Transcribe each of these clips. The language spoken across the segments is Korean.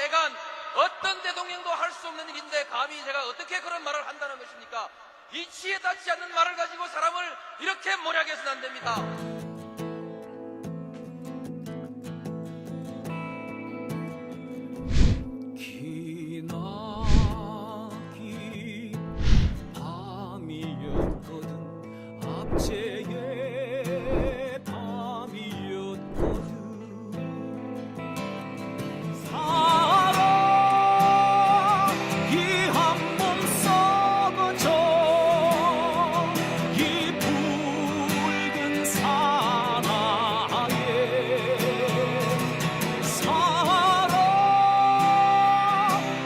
해간 어떤 대통령도 할 수 없는 일인데 감히 제가 어떻게 그런 말을 한다는 것입니까? 이치에 닿지 않는 말을 가지고 사람을 이렇게 몰약해서는 안 됩니다. 기나긴 밤이었거든 압제의 밤이었거든 사랑이 한 몸 썩어져 이 붉은 사나에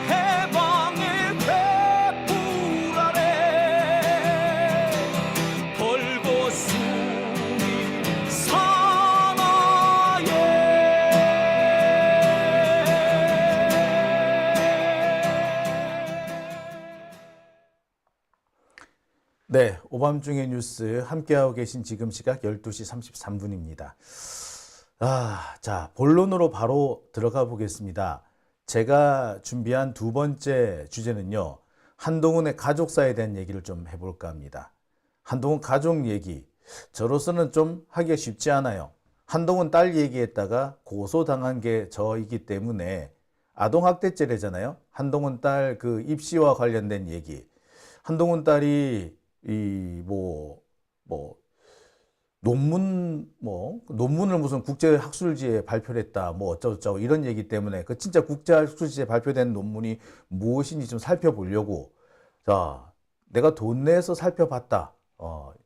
해방의 횃불 아래 벌거숭이 사나예. 네, 오밤중의 뉴스 함께하고 계신 지금 시각 12시 33분입니다. 자, 본론으로 바로 들어가 보겠습니다. 제가 준비한 두 번째 주제는요, 한동훈의 가족사에 대한 얘기를 좀 해볼까 합니다. 한동훈 가족 얘기, 저로서는 좀 하기가 쉽지 않아요. 한동훈 딸 얘기했다가 고소당한 게 저이기 때문에 아동학대죄래잖아요. 한동훈 딸 그 입시와 관련된 얘기. 한동훈 딸이 논문을 무슨 국제학술지에 발표를 했다, 어쩌고저쩌고 이런 얘기 때문에 그 진짜 국제학술지에 발표된 논문이 무엇인지 좀 살펴보려고, 자, 내가 돈 내서 살펴봤다.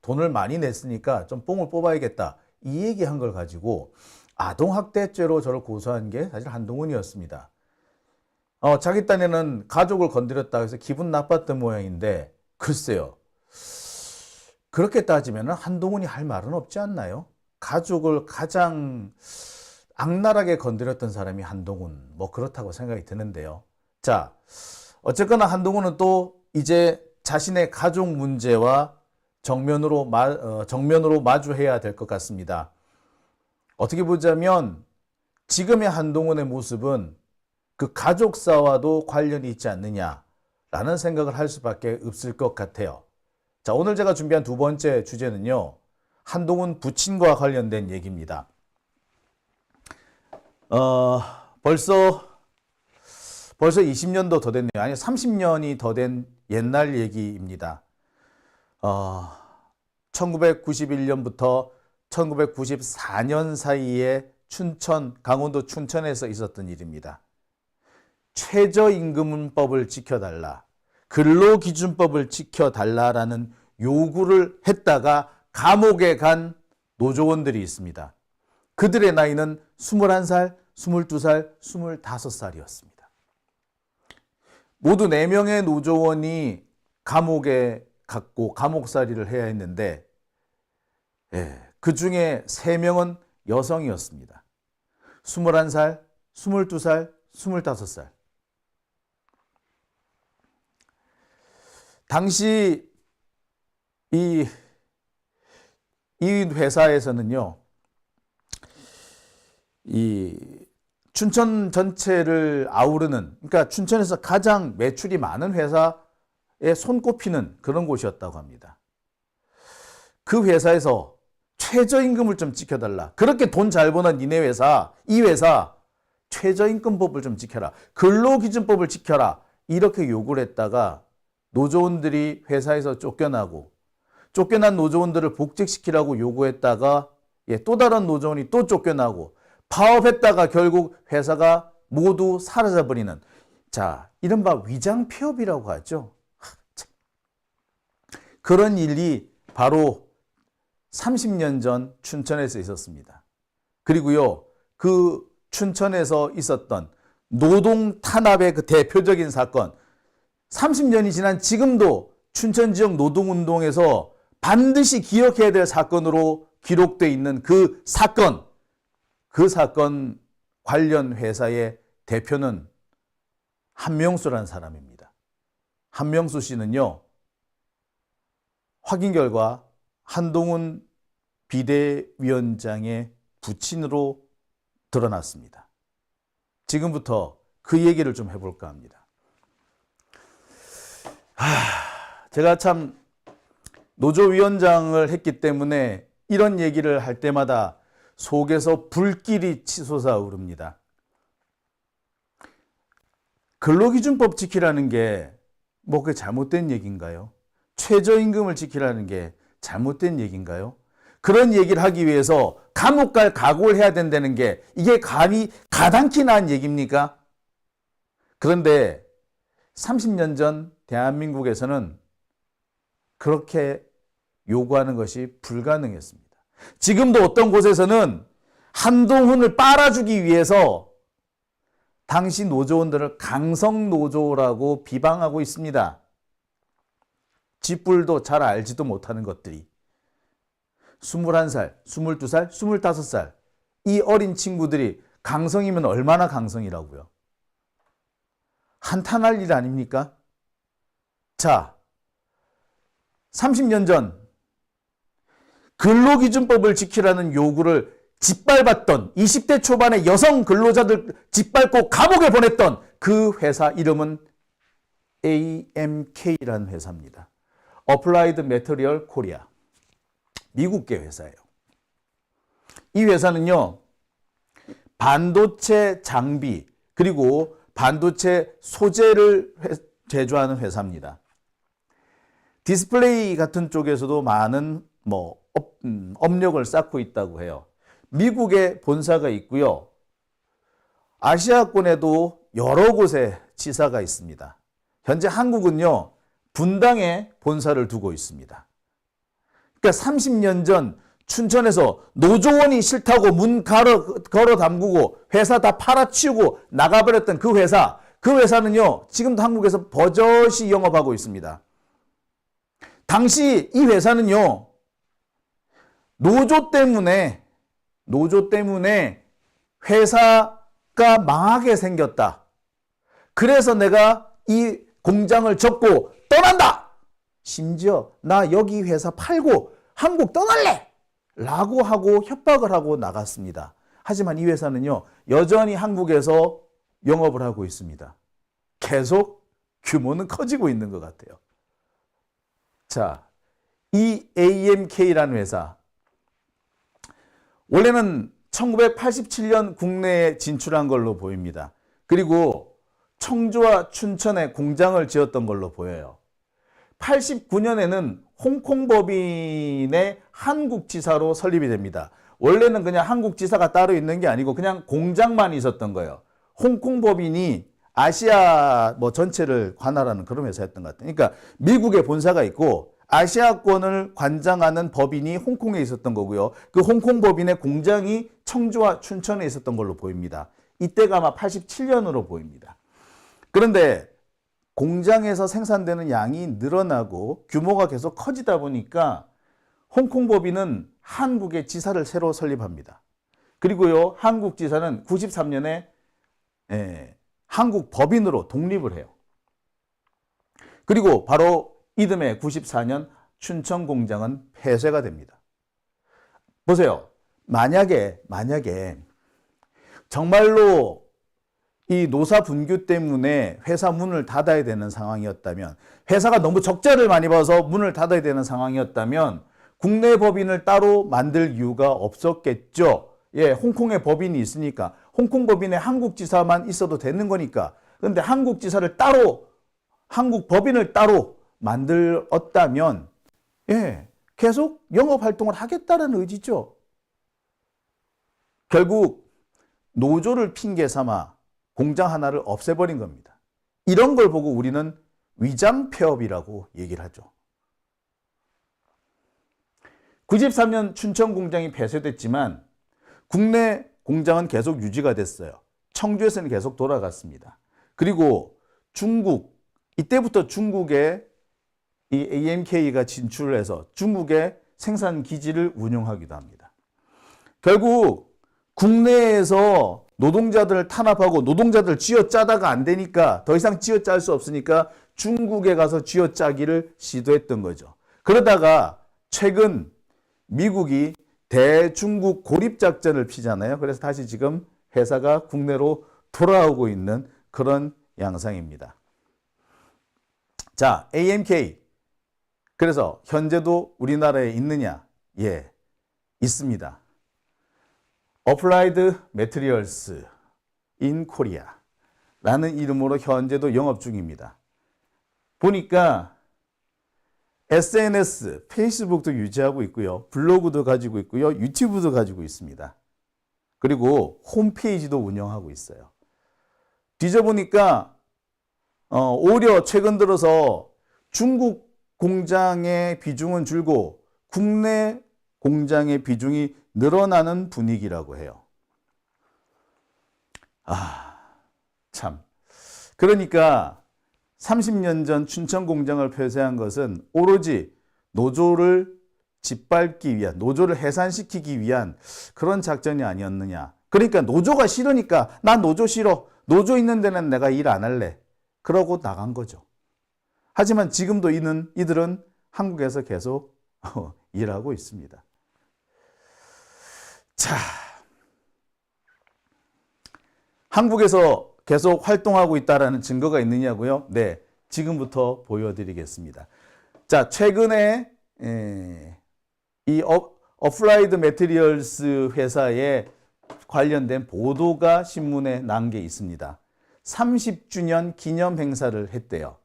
돈을 많이 냈으니까 좀 뽕을 뽑아야겠다. 이 얘기 한 걸 가지고 아동학대죄로 저를 고소한 게 사실 한동훈이었습니다. 자기 딴에는 가족을 건드렸다 해서 기분 나빴던 모양인데, 글쎄요. 그렇게 따지면 한동훈이 할 말은 없지 않나요? 가족을 가장 악랄하게 건드렸던 사람이 한동훈, 그렇다고 생각이 드는데요. 자, 어쨌거나 한동훈은 또 이제 자신의 가족 문제와 정면으로 마주해야 될 것 같습니다. 어떻게 보자면 지금의 한동훈의 모습은 그 가족사와도 관련이 있지 않느냐라는 생각을 할 수밖에 없을 것 같아요. 자, 오늘 제가 준비한 두 번째 주제는요, 한동훈 부친과 관련된 얘기입니다. 벌써 20년도 더 됐네요. 아니, 30년이 더 된 옛날 얘기입니다. 1991년부터 1994년 사이에 강원도 춘천에서 있었던 일입니다. 최저임금법을 지켜달라, 근로기준법을 지켜달라라는 요구를 했다가 감옥에 간 노조원들이 있습니다. 그들의 나이는 21살, 22살, 25살이었습니다. 모두 4명의 노조원이 감옥에 갔고 감옥살이를 해야 했는데, 그 중에 3명은 여성이었습니다. 21살, 22살, 25살. 당시 이 회사에서는요, 이 춘천 전체를 아우르는, 그러니까 춘천에서 가장 매출이 많은 회사에 손꼽히는 그런 곳이었다고 합니다. 그 회사에서 최저임금을 좀 지켜달라. 그렇게 돈 잘 버는 이 회사 최저임금법을 좀 지켜라. 근로기준법을 지켜라. 이렇게 요구를 했다가 노조원들이 회사에서 쫓겨난 노조원들을 복직시키라고 요구했다가 또 다른 노조원이 또 쫓겨나고 파업했다가 결국 회사가 모두 사라져버리는, 자, 이른바 위장폐업이라고 하죠. 그런 일이 바로 30년 전 춘천에서 있었습니다. 그리고요, 그 춘천에서 있었던 노동 탄압의 그 대표적인 사건, 30년이 지난 지금도 춘천 지역 노동운동에서 반드시 기억해야 될 사건으로 기록되어 있는 그 사건 관련 회사의 대표는 한명수라는 사람입니다. 한명수 씨는요, 확인 결과 한동훈 비대위원장의 부친으로 드러났습니다. 지금부터 그 얘기를 좀 해볼까 합니다. 제가 참 노조위원장을 했기 때문에 이런 얘기를 할 때마다 속에서 불길이 치솟아 오릅니다. 근로기준법 지키라는 게 뭐 그게 잘못된 얘기인가요? 최저임금을 지키라는 게 잘못된 얘기인가요? 그런 얘기를 하기 위해서 감옥 갈 각오를 해야 된다는 게 이게 감히 가당키 난 얘기입니까? 그런데 30년 전 대한민국에서는 그렇게 요구하는 것이 불가능했습니다. 지금도 어떤 곳에서는 한동훈을 빨아주기 위해서 당시 노조원들을 강성노조라고 비방하고 있습니다. 쥐뿔도 잘 알지도 못하는 것들이. 21살, 22살, 25살 이 어린 친구들이 강성이면 얼마나 강성이라고요. 한탄할 일 아닙니까? 자, 30년 전 근로기준법을 지키라는 요구를 짓밟았던 20대 초반의 여성 근로자들 짓밟고 감옥에 보냈던 그 회사 이름은 AMK라는 회사입니다. Applied Material Korea. 미국계 회사예요. 이 회사는요, 반도체 장비 그리고 반도체 소재를 제조하는 회사입니다. 디스플레이 같은 쪽에서도 많은 업력을 쌓고 있다고 해요. 미국에 본사가 있고요. 아시아권에도 여러 곳에 지사가 있습니다. 현재 한국은요, 분당에 본사를 두고 있습니다. 그러니까 30년 전 춘천에서 노조원이 싫다고 문 걸어 담그고 회사 다 팔아치우고 나가버렸던 그 회사는요, 지금도 한국에서 버젓이 영업하고 있습니다. 당시 이 회사는요, 노조 때문에 회사가 망하게 생겼다. 그래서 내가 이 공장을 접고 떠난다. 심지어 나 여기 회사 팔고 한국 떠날래. 라고 하고 협박을 하고 나갔습니다. 하지만 이 회사는요, 여전히 한국에서 영업을 하고 있습니다. 계속 규모는 커지고 있는 것 같아요. 자, 이 AMK라는 회사, 원래는 1987년 국내에 진출한 걸로 보입니다. 그리고 청주와 춘천에 공장을 지었던 걸로 보여요. 89년에는 홍콩 법인의 한국지사로 설립이 됩니다. 원래는 그냥 한국지사가 따로 있는 게 아니고 그냥 공장만 있었던 거예요. 홍콩 법인이 아시아 전체를 관할하는 그런 회사였던 것 같아요. 그러니까 미국에 본사가 있고 아시아권을 관장하는 법인이 홍콩에 있었던 거고요. 그 홍콩 법인의 공장이 청주와 춘천에 있었던 걸로 보입니다. 이때가 아마 87년으로 보입니다. 그런데 공장에서 생산되는 양이 늘어나고 규모가 계속 커지다 보니까 홍콩 법인은 한국의 지사를 새로 설립합니다. 그리고요, 한국 지사는 93년에 한국 법인으로 독립을 해요. 그리고 바로 이듬해 94년 춘천 공장은 폐쇄가 됩니다. 보세요. 만약에 정말로 이 노사 분규 때문에 회사 문을 닫아야 되는 상황이었다면, 회사가 너무 적자를 많이 봐서 문을 닫아야 되는 상황이었다면 국내 법인을 따로 만들 이유가 없었겠죠. 예, 홍콩에 법인이 있으니까 홍콩 법인에 한국 지사만 있어도 되는 거니까. 그런데 한국 지사를 따로, 한국 법인을 따로 만들었다면 계속 영업 활동을 하겠다는 의지죠. 결국 노조를 핑계 삼아 공장 하나를 없애버린 겁니다. 이런 걸 보고 우리는 위장 폐업이라고 얘기를 하죠. 93년 춘천 공장이 폐쇄됐지만 국내 공장은 계속 유지가 됐어요. 청주에서는 계속 돌아갔습니다. 그리고 중국, 이때부터 중국에 이 AMK가 진출을 해서 중국의 생산 기지를 운영하기도 합니다. 결국 국내에서 노동자들을 탄압하고 노동자들 쥐어짜다가 안 되니까, 더 이상 쥐어짤 수 없으니까 중국에 가서 쥐어짜기를 시도했던 거죠. 그러다가 최근 미국이 대중국 고립작전을 피잖아요. 그래서 다시 지금 회사가 국내로 돌아오고 있는 그런 양상입니다. 자, AMK. 그래서 현재도 우리나라에 있느냐? 예, 있습니다. Applied Materials in Korea 라는 이름으로 현재도 영업 중입니다. 보니까 SNS, 페이스북도 유지하고 있고요. 블로그도 가지고 있고요. 유튜브도 가지고 있습니다. 그리고 홈페이지도 운영하고 있어요. 뒤져보니까 오히려 최근 들어서 중국 공장의 비중은 줄고 국내 공장의 비중이 늘어나는 분위기라고 해요. 참. 그러니까 30년 전 춘천 공장을 폐쇄한 것은 오로지 노조를 짓밟기 위한, 노조를 해산시키기 위한 그런 작전이 아니었느냐. 그러니까 노조가 싫으니까 나 노조 싫어. 노조 있는 데는 내가 일 안 할래. 그러고 나간 거죠. 하지만 지금도 이들은 한국에서 계속 일하고 있습니다. 자, 한국에서 계속 활동하고 있다는 증거가 있느냐고요? 네, 지금부터 보여드리겠습니다. 자, 최근에 이 어플라이드 매트리얼스 회사에 관련된 보도가 신문에 난 게 있습니다. 30주년 기념 행사를 했대요.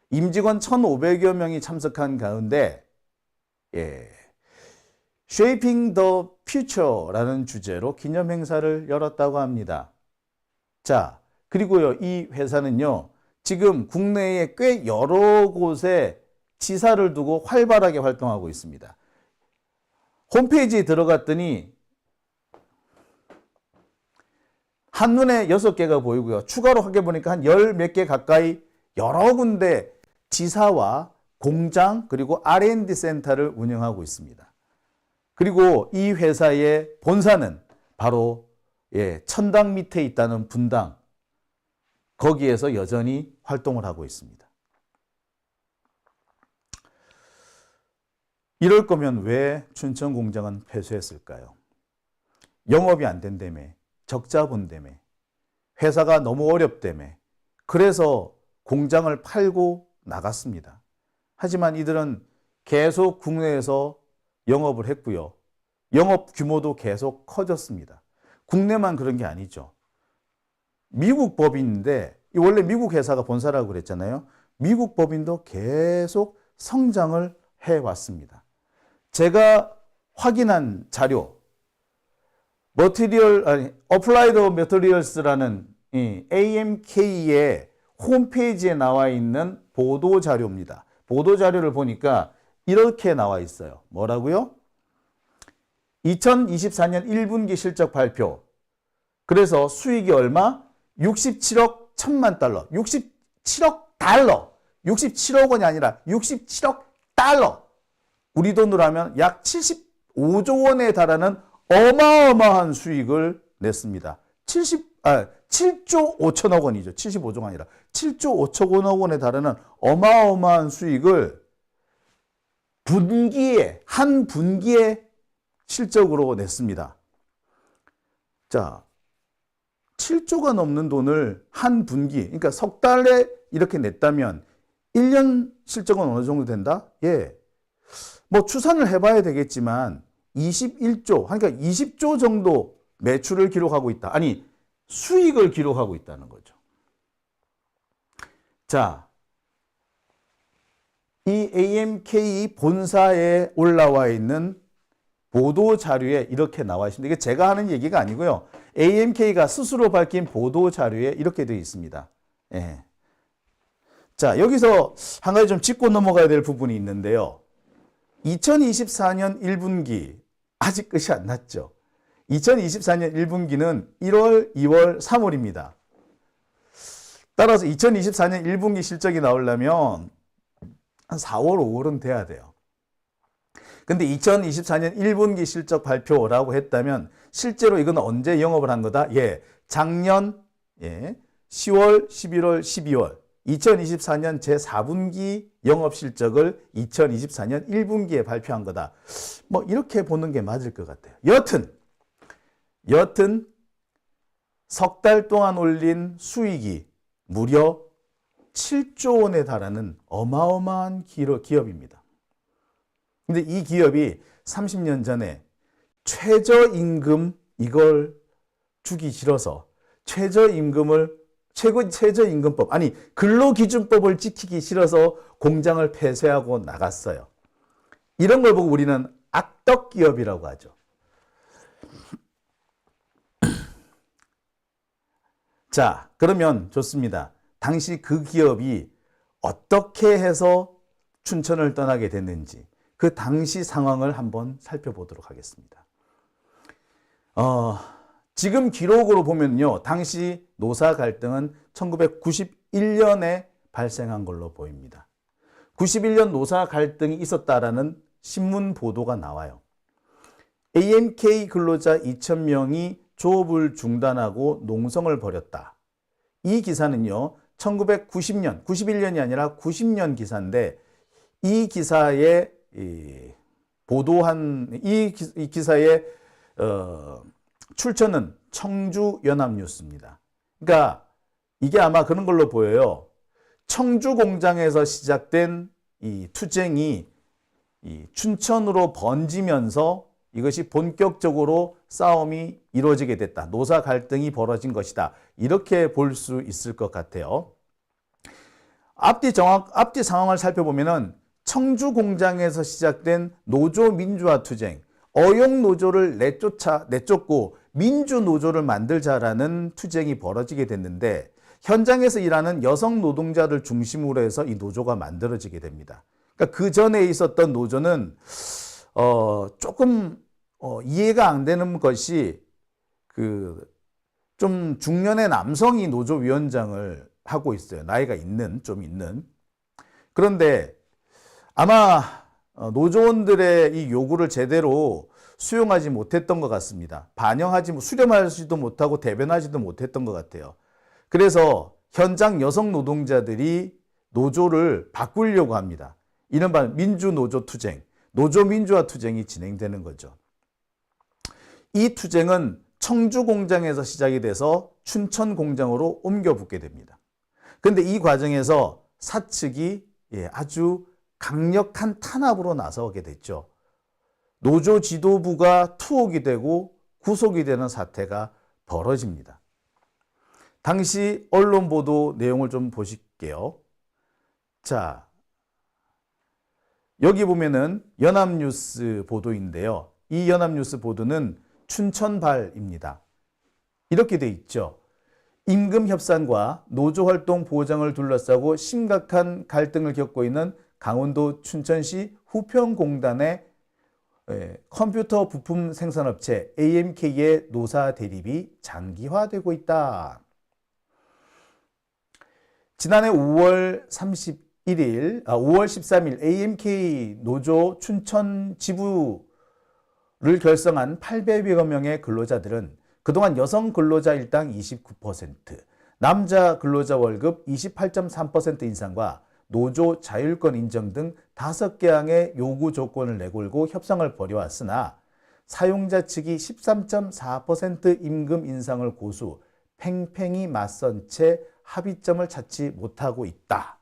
임직원 1,500여 명이 참석한 가운데 Shaping the Future라는 주제로 기념 행사를 열었다고 합니다. 자, 그리고요, 이 회사는요, 지금 국내에 꽤 여러 곳에 지사를 두고 활발하게 활동하고 있습니다. 홈페이지에 들어갔더니 한눈에 6개가 보이고요. 추가로 확인해보니까 한 10몇 개 가까이 여러 군데 지사와 공장 그리고 R&D 센터를 운영하고 있습니다. 그리고 이 회사의 본사는 바로 천당 밑에 있다는 분당, 거기에서 여전히 활동을 하고 있습니다. 이럴 거면 왜 춘천 공장은 폐쇄했을까요? 영업이 안 된다며, 적자 본다며, 회사가 너무 어렵다며, 그래서 공장을 팔고 나갔습니다. 하지만 이들은 계속 국내에서 영업을 했고요. 영업 규모도 계속 커졌습니다. 국내만 그런 게 아니죠. 미국 법인인데, 원래 미국 회사가 본사라고 그랬잖아요. 미국 법인도 계속 성장을 해왔습니다. 제가 확인한 자료, Applied Materials라는 AMK의 홈페이지에 나와 있는 보도 자료입니다. 보도 자료를 보니까 이렇게 나와 있어요. 뭐라고요? 2024년 1분기 실적 발표. 그래서 수익이 얼마? 67억 1천만 달러. 67억 달러. 67억 원이 아니라 67억 달러. 우리 돈으로 하면 약 75조 원에 달하는 어마어마한 수익을 냈습니다. 7조 5천억 원이죠. 75조가 아니라 7조 5천억 원에 달하는 어마어마한 수익을 한 분기에 실적으로 냈습니다. 자, 7조가 넘는 돈을 한 분기, 그러니까 석 달에 이렇게 냈다면 1년 실적은 어느 정도 된다? 예. 뭐 추산을 해봐야 되겠지만 21조, 그러니까 20조 정도 매출을 기록하고 있다. 아니, 수익을 기록하고 있다는 거죠. 자, 이 AMK 본사에 올라와 있는 보도 자료에 이렇게 나와 있습니다. 이게 제가 하는 얘기가 아니고요. AMK가 스스로 밝힌 보도 자료에 이렇게 되어 있습니다. 예. 자, 여기서 한 가지 좀 짚고 넘어가야 될 부분이 있는데요. 2024년 1분기 아직 끝이 안 났죠. 2024년 1분기는 1월, 2월, 3월입니다. 따라서 2024년 1분기 실적이 나오려면 한 4월, 5월은 돼야 돼요. 근데 2024년 1분기 실적 발표라고 했다면 실제로 이건 언제 영업을 한 거다? 예, 작년 10월, 11월, 12월 2024년 제4분기 영업 실적을 2024년 1분기에 발표한 거다. 뭐 이렇게 보는 게 맞을 것 같아요. 여튼 석 달 동안 올린 수익이 무려 7조 원에 달하는 어마어마한 기업입니다. 근데 이 기업이 30년 전에 최저임금 이걸 주기 싫어서 최저임금법, 아니, 근로기준법을 지키기 싫어서 공장을 폐쇄하고 나갔어요. 이런 걸 보고 우리는 악덕기업이라고 하죠. 자, 그러면 좋습니다. 당시 그 기업이 어떻게 해서 춘천을 떠나게 됐는지 그 당시 상황을 한번 살펴보도록 하겠습니다. 지금 기록으로 보면요. 당시 노사 갈등은 1991년에 발생한 걸로 보입니다. 91년 노사 갈등이 있었다라는 신문 보도가 나와요. AMK 근로자 2,000명이 조업을 중단하고 농성을 벌였다. 이 기사는요. 1990년, 91년이 아니라 90년 기사인데 이 기사에 보도한 이 기사의 출처는 청주연합뉴스입니다. 그러니까 이게 아마 그런 걸로 보여요. 청주 공장에서 시작된 이 투쟁이 이 춘천으로 번지면서 이것이 본격적으로 싸움이 이루어지게 됐다. 노사 갈등이 벌어진 것이다. 이렇게 볼 수 있을 것 같아요. 앞뒤 상황을 살펴보면은 청주 공장에서 시작된 노조 민주화 투쟁, 어용 노조를 내쫓고 민주 노조를 만들자라는 투쟁이 벌어지게 됐는데 현장에서 일하는 여성 노동자를 중심으로 해서 이 노조가 만들어지게 됩니다. 그러니까 그 전에 있었던 노조는 조금 이해가 안 되는 것이 좀 중년의 남성이 노조위원장을 하고 있어요. 나이가 좀 있는. 그런데 아마 노조원들의 이 요구를 제대로 수용하지 못했던 것 같습니다. 수렴하지도 못하고 대변하지도 못했던 것 같아요. 그래서 현장 여성 노동자들이 노조를 바꾸려고 합니다. 이른바 민주노조 투쟁, 노조 민주화 투쟁이 진행되는 거죠. 이 투쟁은 청주 공장에서 시작이 돼서 춘천 공장으로 옮겨 붙게 됩니다. 그런데 이 과정에서 사측이 아주 강력한 탄압으로 나서게 됐죠. 노조 지도부가 투옥이 되고 구속이 되는 사태가 벌어집니다. 당시 언론 보도 내용을 좀 보실게요. 자, 여기 보면은 연합뉴스 보도인데요. 이 연합뉴스 보도는 춘천발입니다. 이렇게 돼 있죠. 임금 협상과 노조활동 보장을 둘러싸고 심각한 갈등을 겪고 있는 강원도 춘천시 후평공단의 컴퓨터 부품 생산업체 AMK의 노사 대립이 장기화되고 있다. 지난해 5월 13일 AMK 노조 춘천 지부를 결성한 800여 명의 근로자들은 그동안 여성 근로자 일당 29%, 남자 근로자 월급 28.3% 인상과 노조 자율권 인정 등 5개항의 요구 조건을 내걸고 협상을 벌여왔으나 사용자 측이 13.4% 임금 인상을 고수, 팽팽히 맞선 채 합의점을 찾지 못하고 있다.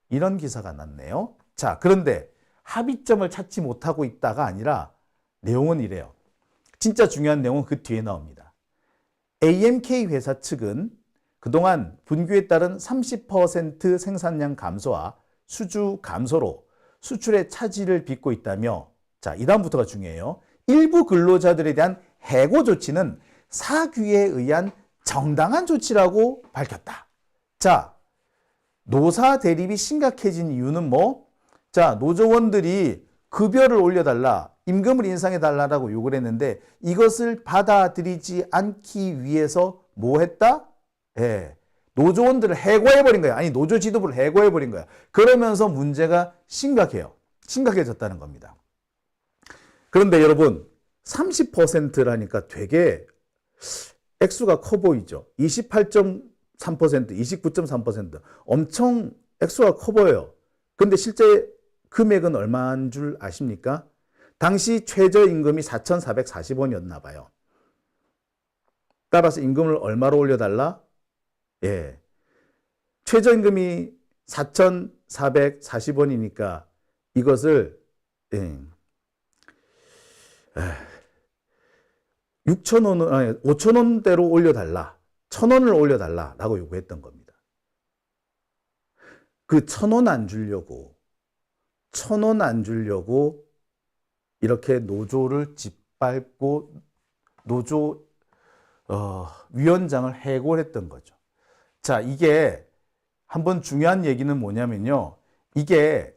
이런 기사가 났네요. 자, 그런데 합의점을 찾지 못하고 있다가 아니라 내용은 이래요. 진짜 중요한 내용은 그 뒤에 나옵니다. AMK 회사 측은 그동안 분규에 따른 30% 생산량 감소와 수주 감소로 수출의 차질을 빚고 있다며, 자, 이 다음부터가 중요해요. 일부 근로자들에 대한 해고 조치는 사규에 의한 정당한 조치라고 밝혔다. 자, 노사 대립이 심각해진 이유는 뭐? 자, 노조원들이 급여를 올려달라, 임금을 인상해달라고 요구를 했는데 이것을 받아들이지 않기 위해서 뭐 했다? 노조원들을 해고해버린 거야. 아니, 노조 지도부를 해고해버린 거야. 그러면서 문제가 심각해졌다는 겁니다. 그런데 여러분, 30%라니까 되게 액수가 커 보이죠. 28.3%, 29.3% 엄청 액수가 커 보여요. 근데 실제 금액은 얼마인 줄 아십니까? 당시 최저임금이 4,440원이었나 봐요. 따라서 임금을 얼마로 올려달라? 최저임금이 4,440원이니까 이것을 6,000원, 아니 5,000원대로 올려달라. 1,000원을 올려달라라고 요구했던 겁니다. 그 1,000원 안 주려고 1,000원 안 주려고 이렇게 노조를 짓밟고 노조 위원장을 해고했던 거죠. 자, 이게 한번 중요한 얘기는 뭐냐면요. 이게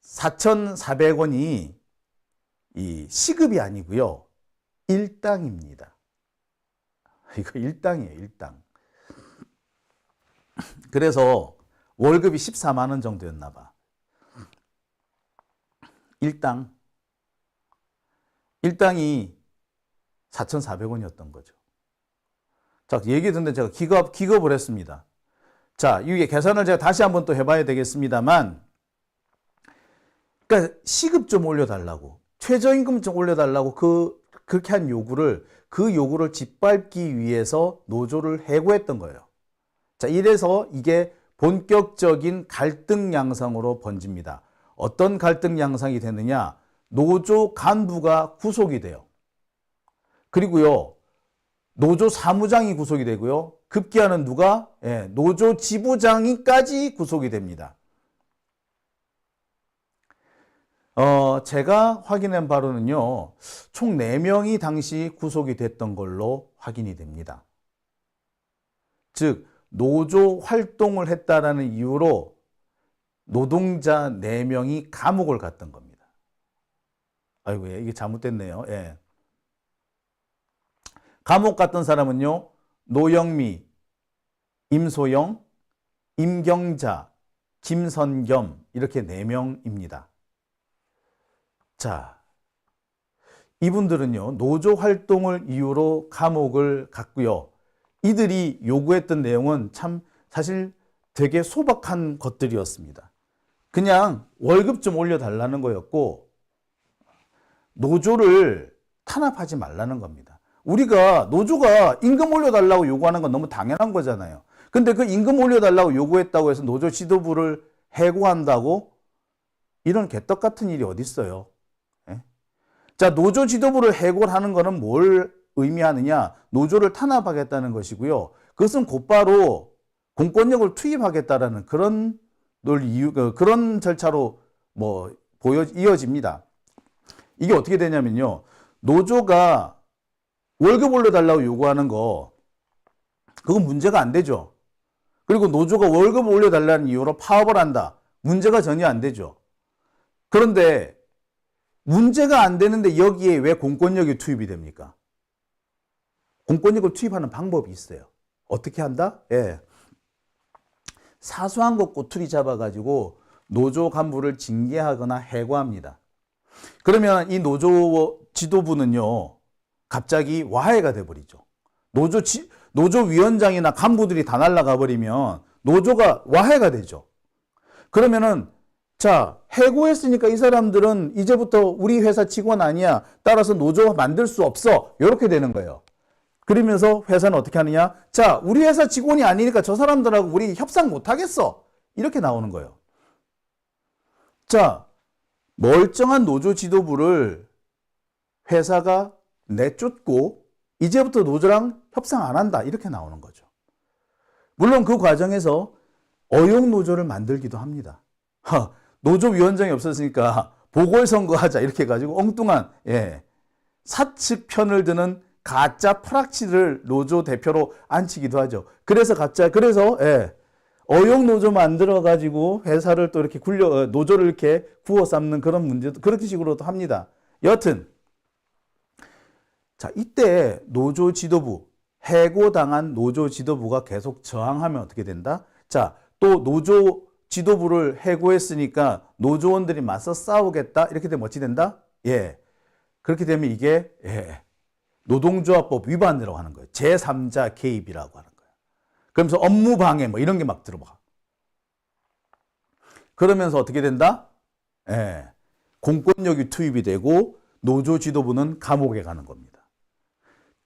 4,400원이 이 시급이 아니고요. 일당입니다. 이거 일당이에요, 일당. 그래서 월급이 14만 원 정도였나 봐. 일당이 4,400원이었던 거죠. 자, 얘기 듣는데 제가 기겁을 했습니다. 자, 이게 계산을 제가 다시 한번 또 해봐야 되겠습니다만, 그러니까 시급 좀 올려달라고, 최저임금 좀 올려달라고 그렇게 한 요구를, 그 요구를 짓밟기 위해서 노조를 해고했던 거예요. 자, 이래서 이게 본격적인 갈등 양상으로 번집니다. 어떤 갈등 양상이 되느냐? 노조 간부가 구속이 돼요. 그리고요, 노조 사무장이 구속이 되고요. 급기야는 누가? 노조 지부장이까지 구속이 됩니다. 제가 확인한 바로는요, 총 4명이 당시 구속이 됐던 걸로 확인이 됩니다. 즉, 노조 활동을 했다라는 이유로 노동자 4명이 감옥을 갔던 겁니다. 아이고, 이게 잘못됐네요. 예. 감옥 갔던 사람은요, 노영미, 임소영, 임경자, 김선겸, 이렇게 4명입니다. 자, 이분들은요, 노조 활동을 이유로 감옥을 갔고요. 이들이 요구했던 내용은 참 사실 되게 소박한 것들이었습니다. 그냥 월급 좀 올려달라는 거였고, 노조를 탄압하지 말라는 겁니다. 우리가 노조가 임금 올려달라고 요구하는 건 너무 당연한 거잖아요. 근데 그 임금 올려달라고 요구했다고 해서 노조 지도부를 해고한다고? 이런 개떡 같은 일이 어디 있어요? 예? 자, 노조 지도부를 해고하는 거는 뭘 의미하느냐? 노조를 탄압하겠다는 것이고요. 그것은 곧바로 공권력을 투입하겠다라는 그런 그런 절차로 이어집니다. 이게 어떻게 되냐면요. 노조가 월급 올려달라고 요구하는 거, 그건 문제가 안 되죠. 그리고 노조가 월급 올려달라는 이유로 파업을 한다. 문제가 전혀 안 되죠. 그런데 문제가 안 되는데 여기에 왜 공권력이 투입이 됩니까? 공권력을 투입하는 방법이 있어요. 어떻게 한다? 예. 사소한 것 꼬투리 잡아가지고 노조 간부를 징계하거나 해고합니다. 그러면 이 노조 지도부는요, 갑자기 와해가 돼버리죠. 노조 위원장이나 간부들이 다 날아가 버리면 노조가 와해가 되죠. 그러면은, 자, 해고했으니까 이 사람들은 이제부터 우리 회사 직원 아니야. 따라서 노조 만들 수 없어. 이렇게 되는 거예요. 그러면서 회사는 어떻게 하느냐? 자, 우리 회사 직원이 아니니까 저 사람들하고 우리 협상 못 하겠어. 이렇게 나오는 거예요. 자, 멀쩡한 노조 지도부를 회사가 내쫓고 이제부터 노조랑 협상 안 한다. 이렇게 나오는 거죠. 물론 그 과정에서 어용 노조를 만들기도 합니다. 노조 위원장이 없었으니까 보궐선거하자 이렇게 해가지고 엉뚱한 사측 편을 드는 가짜 프락치를 노조 대표로 앉히기도 하죠. 그래서 어용 노조 만들어 가지고 회사를 또 이렇게 노조를 이렇게 구워 삶는 그런 문제도 그렇게 식으로도 합니다. 여하튼 자, 이때 노조 지도부, 해고당한 노조 지도부가 계속 저항하면 어떻게 된다? 자, 또 노조 지도부를 해고했으니까 노조원들이 맞서 싸우겠다? 이렇게 되면 어찌 된다? 예. 그렇게 되면 이게, 노동조합법 위반이라고 하는 거예요. 제3자 개입이라고 하는 거예요. 그러면서 업무방해 이런 게 막 들어가. 그러면서 어떻게 된다? 공권력이 투입이 되고 노조 지도부는 감옥에 가는 겁니다.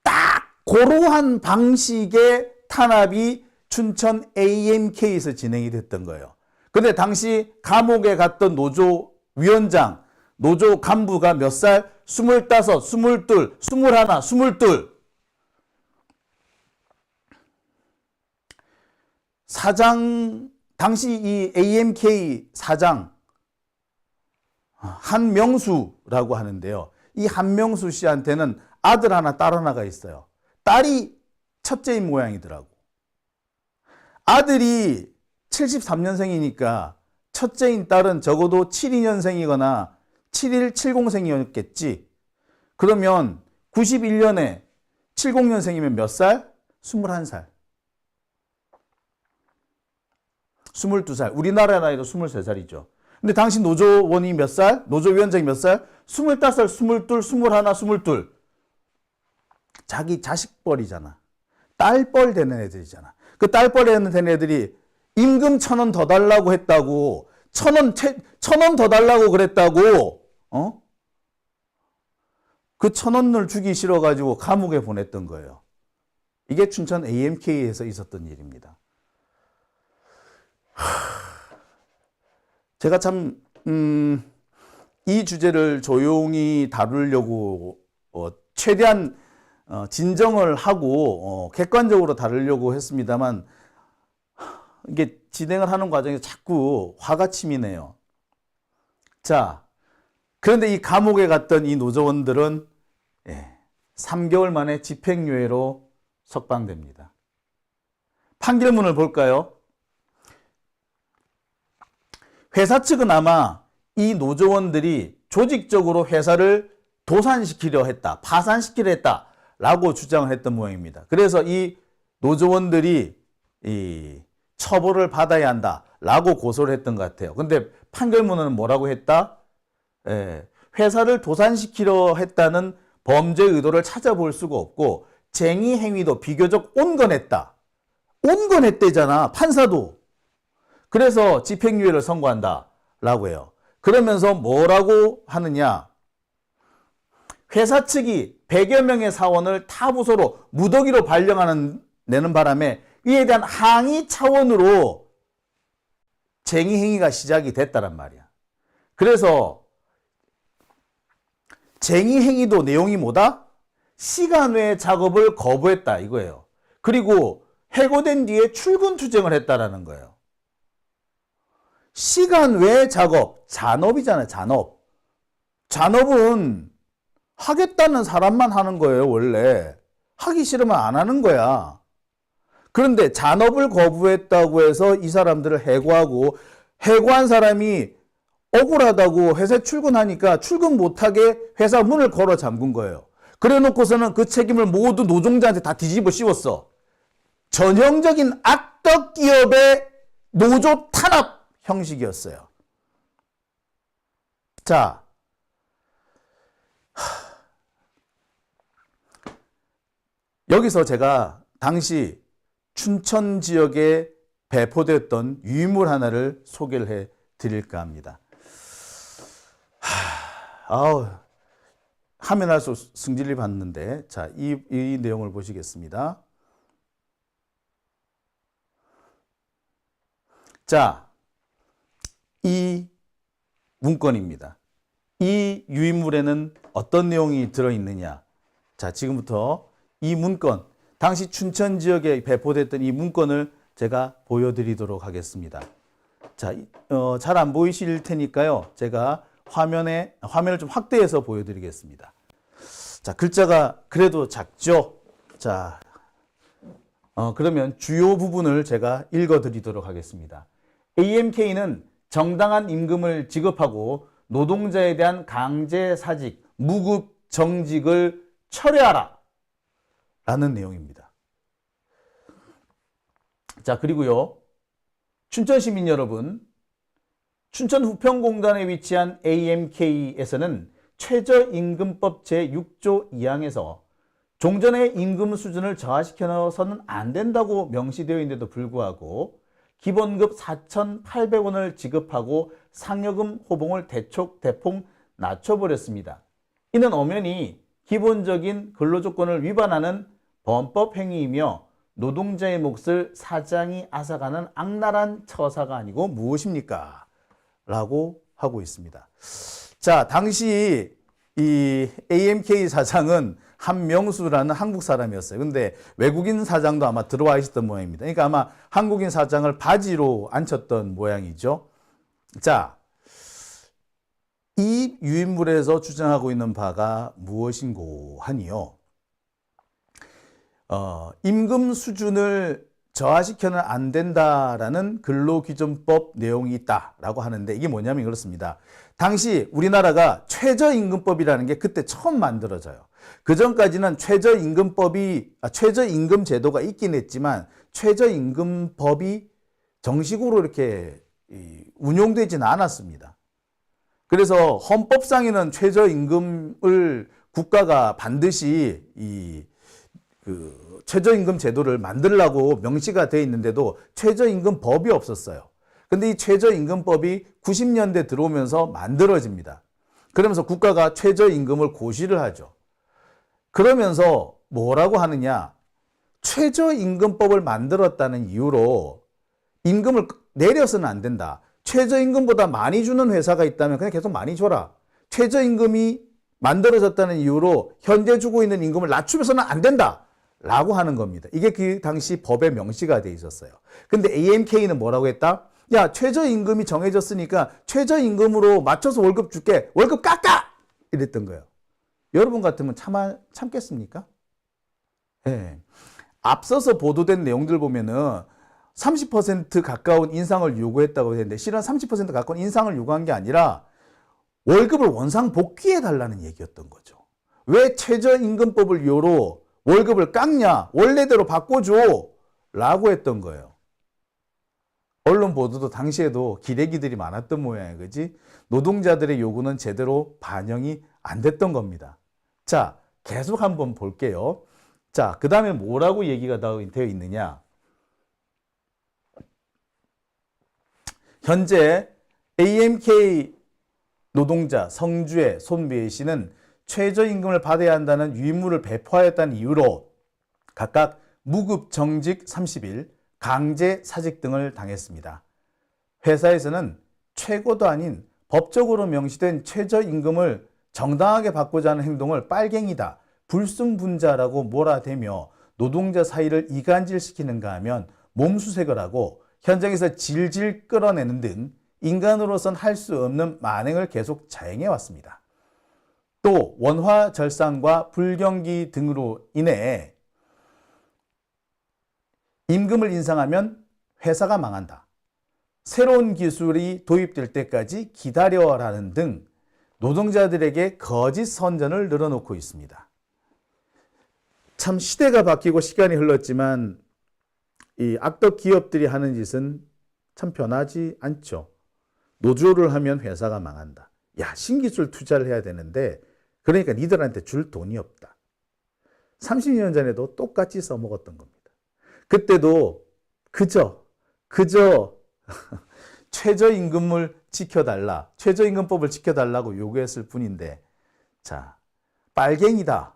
딱 그러한 방식의 탄압이 춘천 AMK에서 진행이 됐던 거예요. 근데 당시 감옥에 갔던 노조 위원장, 노조 간부가 몇 살? 25, 22, 21, 22. 사장, 당시 이 AMK 사장 한명수라고 하는데요. 이 한명수 씨한테는 아들 하나, 딸 하나가 있어요. 딸이 첫째인 모양이더라고. 아들이 73년생이니까 첫째인 딸은 적어도 72년생이거나 7170생이었겠지. 그러면 91년에 70년생이면 몇 살? 21살. 22살. 우리나라 나이로 23살이죠. 근데 당시 노조원이 몇 살? 노조위원장이 몇 살? 25살, 22, 21, 22. 자기 자식뻘이잖아. 딸뻘 되는 애들이잖아. 그 딸뻘 되는 애들이 임금 1,000원 더 달라고 했다고, 1,000원 더 달라고 그랬다고, 그 1,000원을 주기 싫어가지고 감옥에 보냈던 거예요. 이게 춘천 AMK에서 있었던 일입니다. 제가 참, 이 주제를 조용히 다루려고, 최대한, 진정을 하고, 객관적으로 다루려고 했습니다만, 이게 진행을 하는 과정에서 자꾸 화가 치미네요. 자, 그런데 이 감옥에 갔던 이 노조원들은 3개월 만에 집행유예로 석방됩니다. 판결문을 볼까요? 회사 측은 아마 이 노조원들이 조직적으로 회사를 도산시키려 했다, 파산시키려 했다라고 주장을 했던 모양입니다. 그래서 이 노조원들이 이 처벌을 받아야 한다라고 고소를 했던 것 같아요. 근데 판결문은 뭐라고 했다? 회사를 도산시키려 했다는 범죄 의도를 찾아볼 수가 없고 쟁의 행위도 비교적 온건했다. 온건했대잖아, 판사도. 그래서 집행유예를 선고한다라고 해요. 그러면서 뭐라고 하느냐? 회사 측이 100여 명의 사원을 타 부서로 무더기로 내는 바람에 이에 대한 항의 차원으로 쟁의 행위가 시작이 됐다란 말이야. 그래서 쟁의 행위도 내용이 뭐다? 시간 외 작업을 거부했다 이거예요. 그리고 해고된 뒤에 출근 투쟁을 했다라는 거예요. 시간 외 작업, 잔업이잖아요, 잔업. 잔업은 하겠다는 사람만 하는 거예요, 원래. 하기 싫으면 안 하는 거야. 그런데 잔업을 거부했다고 해서 이 사람들을 해고하고, 해고한 사람이 억울하다고 회사에 출근하니까 출근 못하게 회사 문을 걸어 잠근 거예요. 그래 놓고서는 그 책임을 모두 노동자한테 다 뒤집어 씌웠어. 전형적인 악덕 기업의 노조 탄압 형식이었어요. 자, 여기서 제가 당시 춘천 지역에 배포됐던 유물 하나를 소개를 해 드릴까 합니다. 하면 할수록 승질이 받는데, 자, 이 내용을 보시겠습니다. 자, 이 문건입니다. 이 유인물에는 어떤 내용이 들어있느냐. 자, 지금부터 이 문건, 당시 춘천 지역에 배포됐던 이 문건을 제가 보여드리도록 하겠습니다. 자, 잘 안 보이실 테니까요. 제가 화면을 좀 확대해서 보여드리겠습니다. 자, 글자가 그래도 작죠? 자, 그러면 주요 부분을 제가 읽어드리도록 하겠습니다. AMK는 정당한 임금을 지급하고 노동자에 대한 강제 사직, 무급 정직을 철회하라 라는 내용입니다. 자, 그리고요, 춘천 시민 여러분, 춘천 후평공단에 위치한 AMK에서는 최저임금법 제6조 2항에서 종전의 임금 수준을 저하시켜서는 안 된다고 명시되어 있는데도 불구하고 기본급 4,800원을 지급하고 상여금 호봉을 대폭 낮춰버렸습니다. 이는 엄연히 기본적인 근로조건을 위반하는 범법 행위이며 노동자의 몫을 사장이 앗아가는 악랄한 처사가 아니고 무엇입니까? 라고 하고 있습니다. 자, 당시 이 AMK 사장은 한명수라는 한국 사람이었어요. 근데 외국인 사장도 아마 들어와 있었던 모양입니다. 그러니까 아마 한국인 사장을 바지로 앉혔던 모양이죠. 자, 이 유인물에서 주장하고 있는 바가 무엇인고 하니요. 임금 수준을 저하시켜는 안 된다라는 근로기준법 내용이 있다라고 하는데 이게 뭐냐면 그렇습니다. 당시 우리나라가 최저임금법이라는 게 그때 처음 만들어져요. 그 전까지는 최저임금 제도가 있긴 했지만 최저임금법이 정식으로 이렇게 운용되지는 않았습니다. 그래서 헌법상에는 최저임금을 국가가 반드시 최저임금 제도를 만들라고 명시가 되어 있는데도 최저임금법이 없었어요. 근데 이 최저임금법이 90년대 들어오면서 만들어집니다. 그러면서 국가가 최저임금을 고시를 하죠. 그러면서 뭐라고 하느냐? 최저임금법을 만들었다는 이유로 임금을 내려서는 안 된다. 최저임금보다 많이 주는 회사가 있다면 그냥 계속 많이 줘라. 최저임금이 만들어졌다는 이유로 현재 주고 있는 임금을 낮추면서는 안 된다. 라고 하는 겁니다. 이게 그 당시 법에 명시가 돼 있었어요. 근데 AMK는 뭐라고 했다? 야, 최저임금이 정해졌으니까 최저임금으로 맞춰서 월급 줄게. 월급 깎아! 이랬던 거예요. 여러분 같으면 참겠습니까? 네. 앞서서 보도된 내용들 보면은 30% 가까운 인상을 요구했다고 했는데 실은 30% 가까운 인상을 요구한 게 아니라 월급을 원상 복귀해 달라는 얘기였던 거죠. 왜 최저임금법을 이유로 월급을 깎냐? 원래대로 바꿔줘! 라고 했던 거예요. 언론 보도도 당시에도 기레기들이 많았던 모양이에요. 그지? 노동자들의 요구는 제대로 반영이 안 됐던 겁니다. 자, 계속 한번 볼게요. 자, 그 다음에 뭐라고 얘기가 되어 있느냐? 현재 AMK 노동자 성주의 손미애 씨는 최저임금을 받아야 한다는 유인물을 배포하였다는 이유로 각각 무급 정직 30일, 강제 사직 등을 당했습니다. 회사에서는 최고도 아닌 법적으로 명시된 최저임금을 정당하게 받고자 하는 행동을 빨갱이다, 불순분자라고 몰아대며 노동자 사이를 이간질시키는가 하면 몸수색을 하고 현장에서 질질 끌어내는 등 인간으로선 할 수 없는 만행을 계속 자행해 왔습니다. 또 원화절상과 불경기 등으로 인해 임금을 인상하면 회사가 망한다. 새로운 기술이 도입될 때까지 기다려라는 등 노동자들에게 거짓 선전을 늘어놓고 있습니다. 참 시대가 바뀌고 시간이 흘렀지만 이 악덕 기업들이 하는 짓은 참 변하지 않죠. 노조를 하면 회사가 망한다. 야, 신기술 투자를 해야 되는데 그러니까 니들한테 줄 돈이 없다. 30년 전에도 똑같이 써먹었던 겁니다. 그때도 그저 최저임금을 지켜달라, 최저임금법을 지켜달라고 요구했을 뿐인데, 자, 빨갱이다.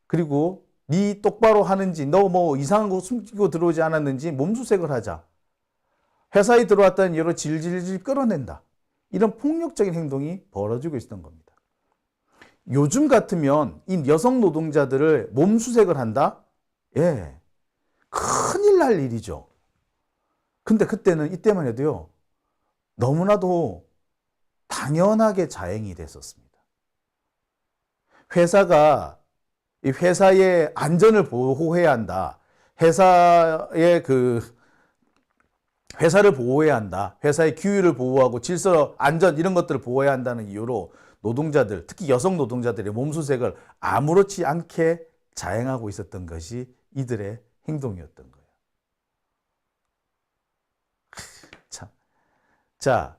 그리고 니 똑바로 하는지, 너 뭐 이상한 거 숨기고 들어오지 않았는지 몸수색을 하자. 회사에 들어왔다는 이유로 질질질 끌어낸다. 이런 폭력적인 행동이 벌어지고 있었던 겁니다. 요즘 같으면 이 여성 노동자들을 몸수색을 한다? 예, 큰일 날 일이죠. 근데 그때는 이때만 해도요, 너무나도 당연하게 자행이 됐었습니다. 회사가 이 회사의 안전을 보호해야 한다. 회사를 보호해야 한다. 회사의 규율을 보호하고 질서, 안전 이런 것들을 보호해야 한다는 이유로 노동자들, 특히 여성 노동자들의 몸수색을 아무렇지 않게 자행하고 있었던 것이 이들의 행동이었던 거예요. 참. 자,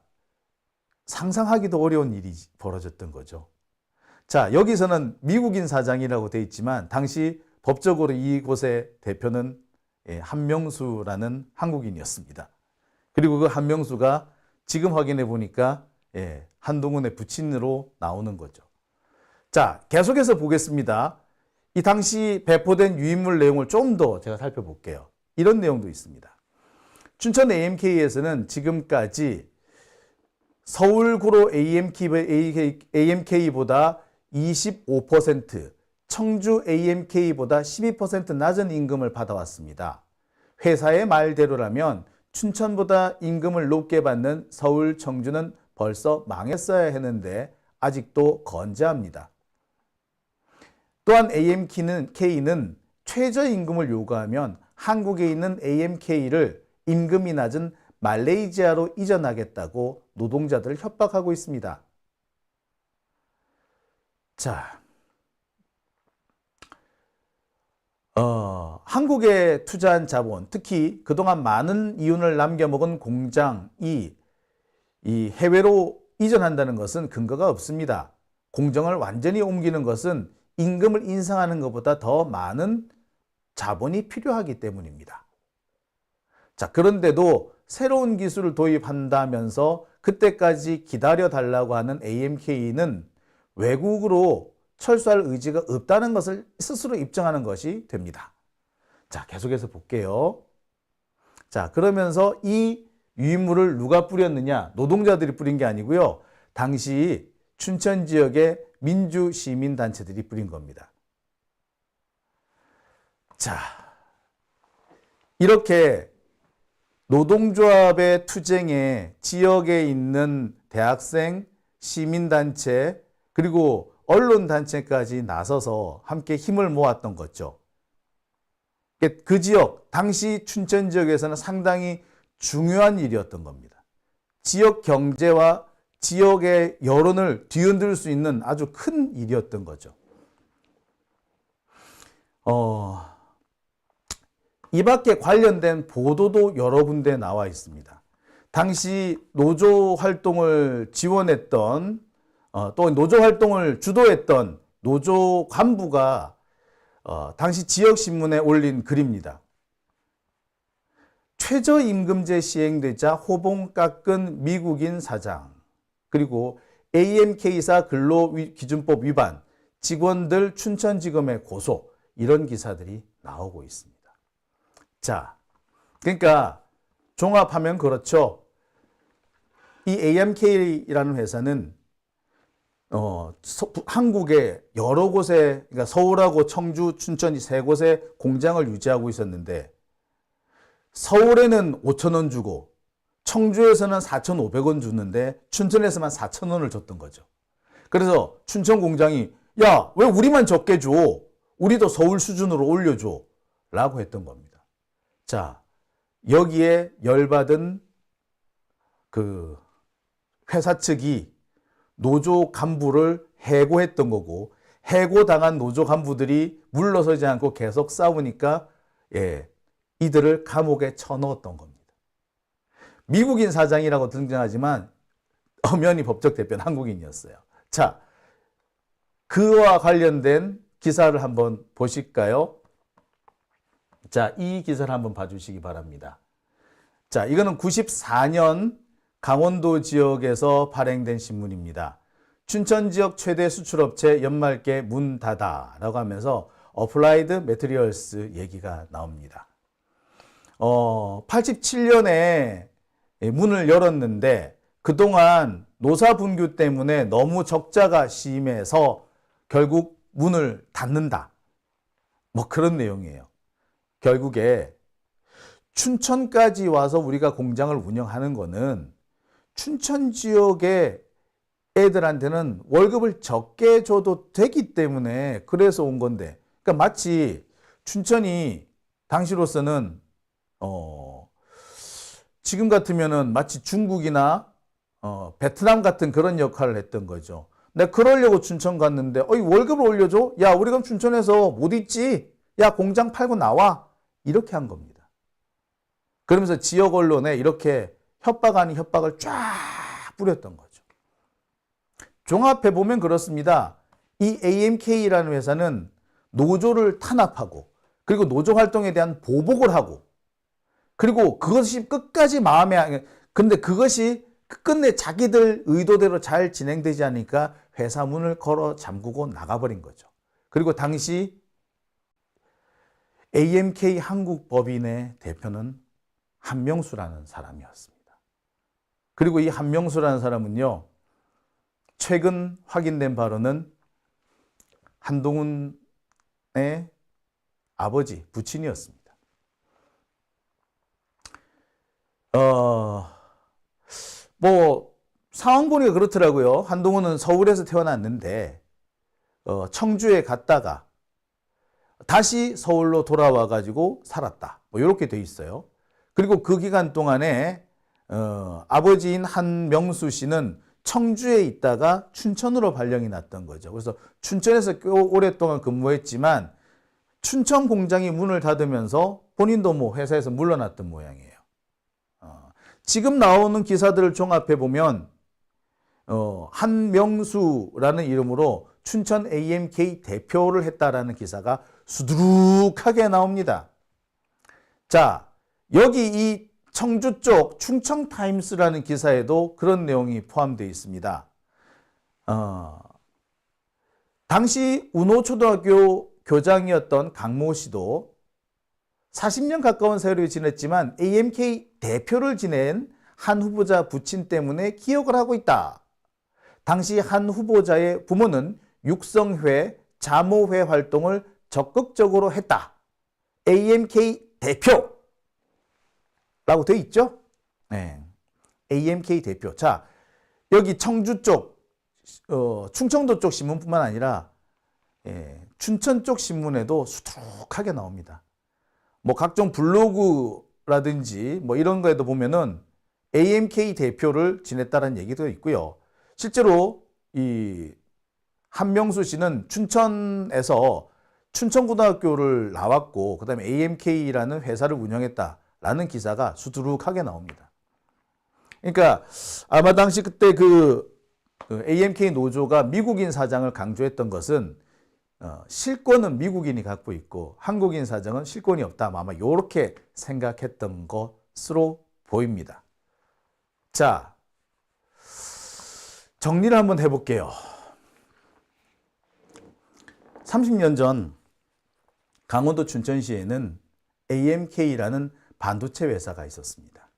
상상하기도 어려운 일이 벌어졌던 거죠. 자, 여기서는 미국인 사장이라고 되어 있지만 당시 법적으로 이곳의 대표는 한명수라는 한국인이었습니다. 그리고 그 한명수가 지금 확인해 보니까 한동훈의 부친으로 나오는 거죠. 자, 계속해서 보겠습니다. 이 당시 배포된 유인물 내용을 좀 더 제가 살펴볼게요. 이런 내용도 있습니다. 춘천 AMK에서는 지금까지 서울구로 AMK보다 25%, 청주 AMK보다 12% 낮은 임금을 받아왔습니다. 회사의 말대로라면 춘천보다 임금을 높게 받는 서울, 청주는 벌써 망했어야 했는데 아직도 건재합니다. 또한 AMK는 최저임금을 요구하면 한국에 있는 AMK를 임금이 낮은 말레이시아로 이전하겠다고 노동자들을 협박하고 있습니다. 자, 한국에 투자한 자본, 특히 그동안 많은 이윤을 남겨먹은 공장이 이 해외로 이전한다는 것은 근거가 없습니다. 공정을 완전히 옮기는 것은 임금을 인상하는 것보다 더 많은 자본이 필요하기 때문입니다. 자, 그런데도 새로운 기술을 도입한다면서 그때까지 기다려달라고 하는 AMK는 외국으로 철수할 의지가 없다는 것을 스스로 입증하는 것이 됩니다. 자, 계속해서 볼게요. 자, 그러면서 이 유인물을 누가 뿌렸느냐? 노동자들이 뿌린 게 아니고요. 당시 춘천 지역의 민주시민단체들이 뿌린 겁니다. 자, 이렇게 노동조합의 투쟁에 지역에 있는 대학생, 시민단체, 그리고 언론단체까지 나서서 함께 힘을 모았던 거죠. 그 지역, 당시 춘천 지역에서는 상당히 중요한 일이었던 겁니다. 지역 경제와 지역의 여론을 뒤흔들 수 있는 아주 큰 일이었던 거죠. 이 밖에 관련된 보도도 여러 군데 나와 있습니다. 당시 노조 활동을 지원했던 또 노조 활동을 주도했던 노조 간부가 당시 지역신문에 올린 글입니다. 최저임금제 시행되자 호봉 깎은 미국인 사장, 그리고 AMK사 근로기준법 위반, 직원들 춘천지검에 고소, 이런 기사들이 나오고 있습니다. 자, 그러니까 종합하면 그렇죠. 이 AMK라는 회사는 한국의 여러 곳에, 그러니까 서울하고 청주, 춘천이 세 곳에 공장을 유지하고 있었는데 서울에는 5,000원 주고 청주에서는 4,500원 주는데 춘천에서만 4,000원을 줬던 거죠. 그래서 춘천 공장이 야, 왜 우리만 적게 줘? 우리도 서울 수준으로 올려줘 라고 했던 겁니다. 자, 여기에 열받은 그 회사 측이 노조 간부를 해고했던 거고, 해고당한 노조 간부들이 물러서지 않고 계속 싸우니까 이들을 감옥에 쳐넣었던 겁니다. 미국인 사장이라고 등장하지만 엄연히 법적 대표는 한국인이었어요. 자, 그와 관련된 기사를 한번 보실까요? 자, 이 기사를 한번 봐주시기 바랍니다. 자, 이거는 94년 강원도 지역에서 발행된 신문입니다. 춘천 지역 최대 수출업체 연말께 문 닫아 라고 하면서 어플라이드 매트리얼스 얘기가 나옵니다. 87년에 문을 열었는데 그동안 노사 분규 때문에 너무 적자가 심해서 결국 문을 닫는다. 뭐 그런 내용이에요. 결국에 춘천까지 와서 우리가 공장을 운영하는 거는 춘천 지역의 애들한테는 월급을 적게 줘도 되기 때문에 그래서 온 건데, 그러니까 마치 춘천이 당시로서는 지금 같으면은 마치 중국이나 베트남 같은 그런 역할을 했던 거죠. 내가 그러려고 춘천 갔는데 월급을 올려줘? 야, 우리 그럼 춘천에서 못 있지? 야, 공장 팔고 나와? 이렇게 한 겁니다. 그러면서 지역 언론에 이렇게 협박 아닌 협박을 쫙 뿌렸던 거죠. 종합해보면 그렇습니다. 이 AMK라는 회사는 노조를 탄압하고, 그리고 노조 활동에 대한 보복을 하고, 그리고 그것이 끝까지 근데 그것이 끝내 자기들 의도대로 잘 진행되지 않으니까 회사 문을 걸어 잠그고 나가버린 거죠. 그리고 당시 AMK 한국법인의 대표는 한명수라는 사람이었습니다. 그리고 이 한명수라는 사람은요, 최근 확인된 바로는 한동훈의 아버지, 부친이었습니다. 상황 보니까 그렇더라고요. 한동훈은 서울에서 태어났는데, 청주에 갔다가 다시 서울로 돌아와가지고 살았다. 이렇게 돼 있어요. 그리고 그 기간 동안에, 아버지인 한명수 씨는 청주에 있다가 춘천으로 발령이 났던 거죠. 그래서 춘천에서 꽤 오랫동안 근무했지만, 춘천 공장이 문을 닫으면서 본인도 회사에서 물러났던 모양이에요. 지금 나오는 기사들을 종합해 보면 한명수라는 이름으로 춘천 AMK 대표를 했다라는 기사가 수두룩하게 나옵니다. 자, 여기 이 청주 쪽 충청타임스라는 기사에도 그런 내용이 포함되어 있습니다. 당시 운호초등학교 교장이었던 강모 씨도 40년 가까운 세월을 지냈지만 AMK 대표를 지낸 한 후보자 부친 때문에 기억을 하고 있다. 당시 한 후보자의 부모는 육성회, 자모회 활동을 적극적으로 했다. AMK 대표! 라고 되어 있죠? 네. AMK 대표. 자, 여기 청주 쪽, 충청도 쪽 신문뿐만 아니라 춘천 쪽 신문에도 수두룩하게 나옵니다. 각종 블로그라든지 이런 거에도 보면은 AMK 대표를 지냈다는 얘기도 있고요. 실제로 이 한명수 씨는 춘천에서 춘천고등학교를 나왔고 그다음에 AMK라는 회사를 운영했다라는 기사가 수두룩하게 나옵니다. 그러니까 아마 당시 그때 그 AMK 노조가 미국인 사장을 강조했던 것은 실권은 미국인이 갖고 있고 한국인 사장은 실권이 없다. 아마 이렇게 생각했던 것으로 보입니다. 자, 정리를 한번 해볼게요. 30년 전 강원도 춘천시에는 AMK라는 반도체 회사가 있었습니다.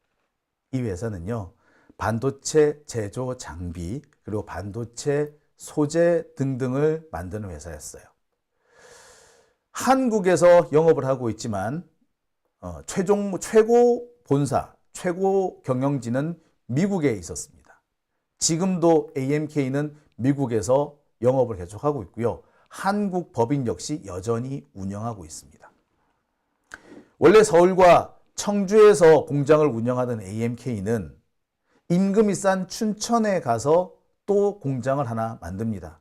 이 회사는요, 반도체 제조 장비 그리고 반도체 소재 등등을 만드는 회사였어요. 한국에서 영업을 하고 있지만 최고 본사, 최고 경영진은 미국에 있었습니다. 지금도 AMK는 미국에서 영업을 계속하고 있고요. 한국 법인 역시 여전히 운영하고 있습니다. 원래 서울과 청주에서 공장을 운영하던 AMK는 임금이 싼 춘천에 가서 또 공장을 하나 만듭니다.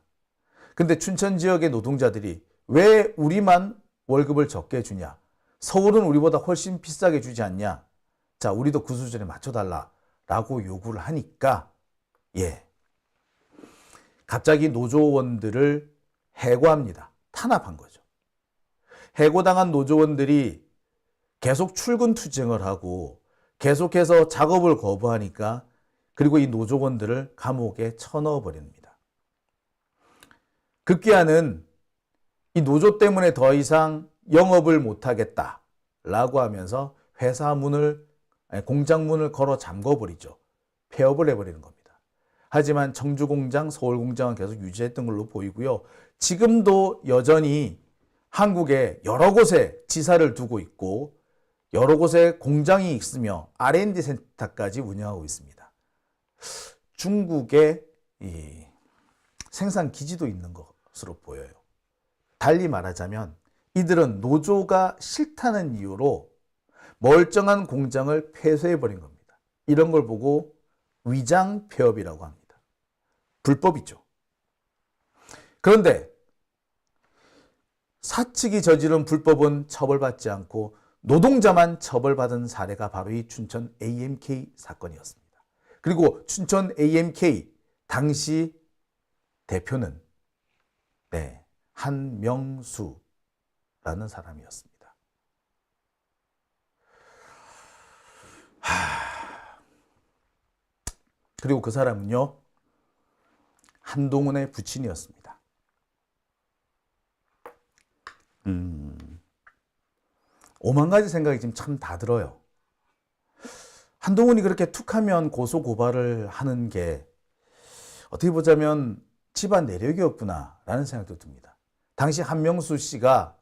근데 춘천 지역의 노동자들이 왜 우리만 월급을 적게 주냐? 서울은 우리보다 훨씬 비싸게 주지 않냐? 자, 우리도 그 수준에 맞춰달라라고 요구를 하니까 갑자기 노조원들을 해고합니다. 탄압한 거죠. 해고당한 노조원들이 계속 출근 투쟁을 하고 계속해서 작업을 거부하니까 그리고 이 노조원들을 감옥에 쳐넣어 버립니다. 급기야는 이 노조 때문에 더 이상 영업을 못하겠다라고 하면서 회사 문을, 공장 문을 걸어 잠궈버리죠. 폐업을 해버리는 겁니다. 하지만 청주 공장, 서울 공장은 계속 유지했던 걸로 보이고요. 지금도 여전히 한국에 여러 곳에 지사를 두고 있고 여러 곳에 공장이 있으며 R&D 센터까지 운영하고 있습니다. 중국에 이 생산 기지도 있는 것으로 보여요. 달리 말하자면 이들은 노조가 싫다는 이유로 멀쩡한 공장을 폐쇄해버린 겁니다. 이런 걸 보고 위장 폐업이라고 합니다. 불법이죠. 그런데 사측이 저지른 불법은 처벌받지 않고 노동자만 처벌받은 사례가 바로 이 춘천 AMK 사건이었습니다. 그리고 춘천 AMK 당시 대표는 한명수라는 사람이었습니다. 그리고 그 사람은요, 한동훈의 부친이었습니다. 오만 가지 생각이 지금 참 다 들어요. 한동훈이 그렇게 툭하면 고소 고발을 하는 게 어떻게 보자면 집안 내력이었구나라는 생각도 듭니다. 당시 한명수 씨가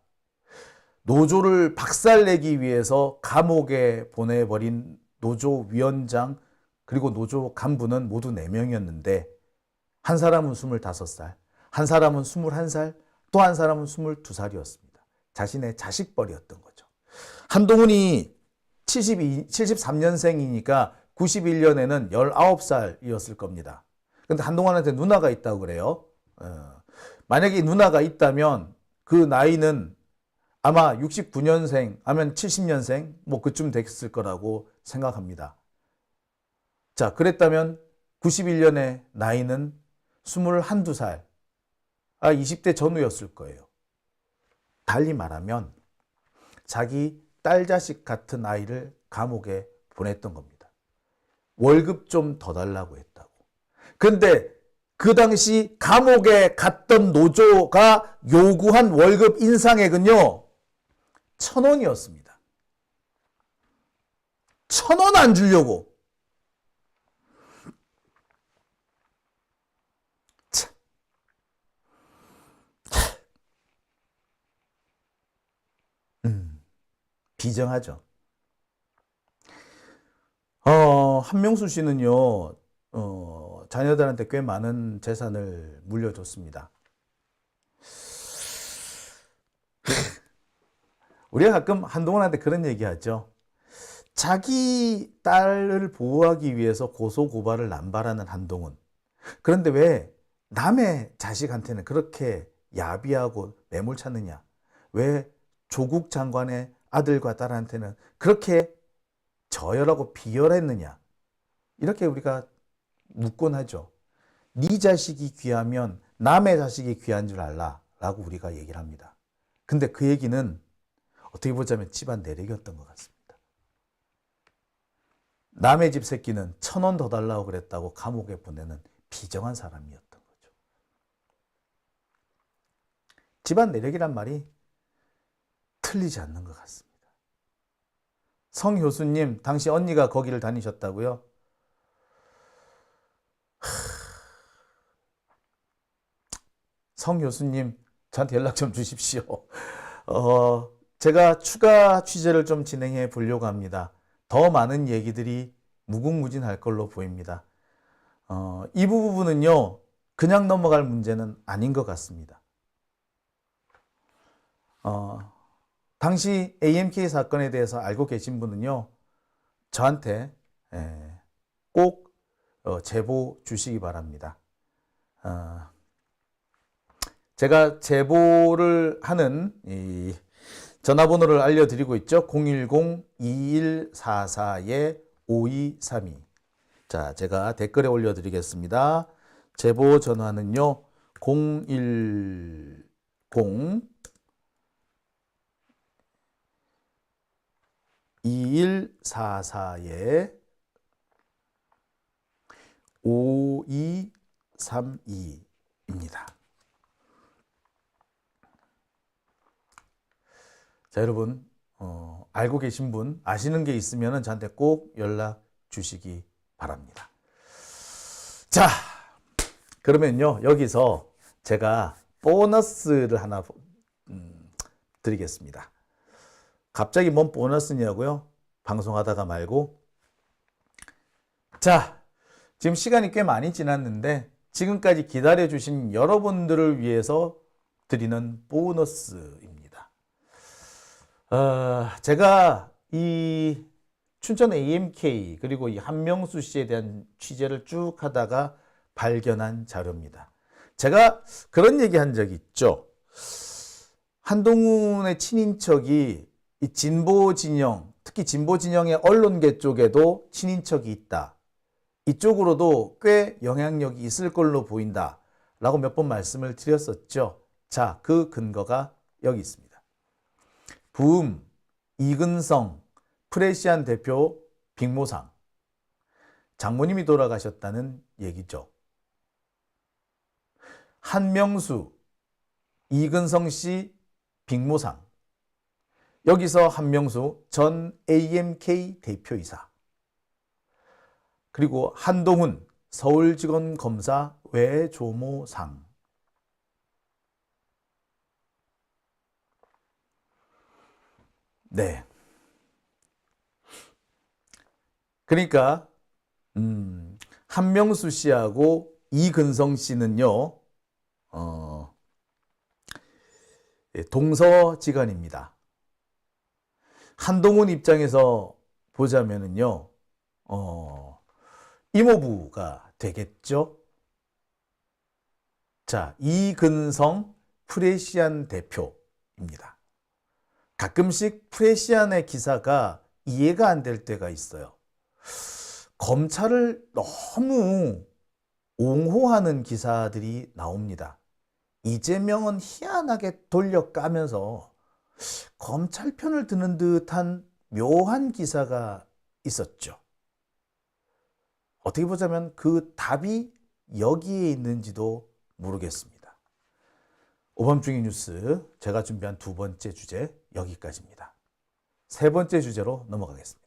노조를 박살내기 위해서 감옥에 보내버린 노조 위원장 그리고 노조 간부는 모두 4명이었는데 한 사람은 25살, 한 사람은 21살, 또 한 사람은 22살이었습니다. 자신의 자식뻘이었던 거죠. 한동훈이 73년생이니까 91년에는 19살이었을 겁니다. 근데 한동훈한테 누나가 있다고 그래요. 만약에 누나가 있다면 그 나이는 아마 69년생, 아니면 70년생, 뭐 그쯤 됐을 거라고 생각합니다. 자, 그랬다면 91년의 나이는 21, 2살, 20대 전후였을 거예요. 달리 말하면 자기 딸 자식 같은 아이를 감옥에 보냈던 겁니다. 월급 좀 더 달라고 했다고. 근데 그 당시 감옥에 갔던 노조가 요구한 월급 인상액은요, 1,000원이었습니다. 1,000원 안 주려고. 참. 비정하죠. 한명수 씨는요, 자녀들한테 꽤 많은 재산을 물려줬습니다. 우리가 가끔 한동훈한테 그런 얘기하죠. 자기 딸을 보호하기 위해서 고소고발을 남발하는 한동훈. 그런데 왜 남의 자식한테는 그렇게 야비하고 매몰차느냐? 왜 조국 장관의 아들과 딸한테는 그렇게 저열하고 비열했느냐? 이렇게 우리가 묻곤 하죠. 네 자식이 귀하면 남의 자식이 귀한 줄 알라 라고 우리가 얘기를 합니다. 근데 그 얘기는 어떻게 보자면 집안 내력이었던 것 같습니다. 남의 집 새끼는 1,000원 더 달라고 그랬다고 감옥에 보내는 비정한 사람이었던 거죠. 집안 내력이란 말이 틀리지 않는 것 같습니다. 성효수님, 당시 언니가 거기를 다니셨다고요? 성효수님, 저한테 연락 좀 주십시오. 제가 추가 취재를 좀 진행해 보려고 합니다. 더 많은 얘기들이 무궁무진할 걸로 보입니다. 이 부분은요, 그냥 넘어갈 문제는 아닌 것 같습니다. 당시 AMK 사건에 대해서 알고 계신 분은요, 저한테 꼭 제보 주시기 바랍니다. 제가 제보를 하는 이 전화번호를 알려드리고 있죠. 010-2144-5232. 자, 제가 댓글에 올려드리겠습니다. 제보 전화는요, 010 2144에 5232입니다. 자, 여러분, 알고 계신 분, 아시는 게 있으면 저한테 꼭 연락 주시기 바랍니다. 자, 그러면요, 여기서 제가 보너스를 하나 드리겠습니다. 갑자기 뭔 보너스냐고요? 방송하다가 말고. 자, 지금 시간이 꽤 많이 지났는데 지금까지 기다려주신 여러분들을 위해서 드리는 보너스입니다. 제가 이 춘천 AMK 그리고 이 한명수 씨에 대한 취재를 쭉 하다가 발견한 자료입니다. 제가 그런 얘기 한 적이 있죠. 한동훈의 친인척이 이 진보 진영, 특히 진보 진영의 언론계 쪽에도 친인척이 있다. 이쪽으로도 꽤 영향력이 있을 걸로 보인다. 라고 몇 번 말씀을 드렸었죠. 자, 그 근거가 여기 있습니다. 부음, 이근성, 프레시안 대표 빅모상. 장모님이 돌아가셨다는 얘기죠. 한명수, 이근성 씨 빅모상. 여기서 한명수 전 AMK 대표이사, 그리고 한동훈 서울지검검사 외조모상. 네. 그러니까 한명수 씨하고 이근성 씨는요, 동서지간입니다. 한동훈 입장에서 보자면은요, 이모부가 되겠죠. 자, 이근성 프레시안 대표입니다. 가끔씩 프레시안의 기사가 이해가 안 될 때가 있어요. 검찰을 너무 옹호하는 기사들이 나옵니다. 이재명은 희한하게 돌려까면서 검찰 편을 드는 듯한 묘한 기사가 있었죠. 어떻게 보자면 그 답이 여기에 있는지도 모르겠습니다. 오밤중의 뉴스, 제가 준비한 두 번째 주제 여기까지입니다. 세 번째 주제로 넘어가겠습니다.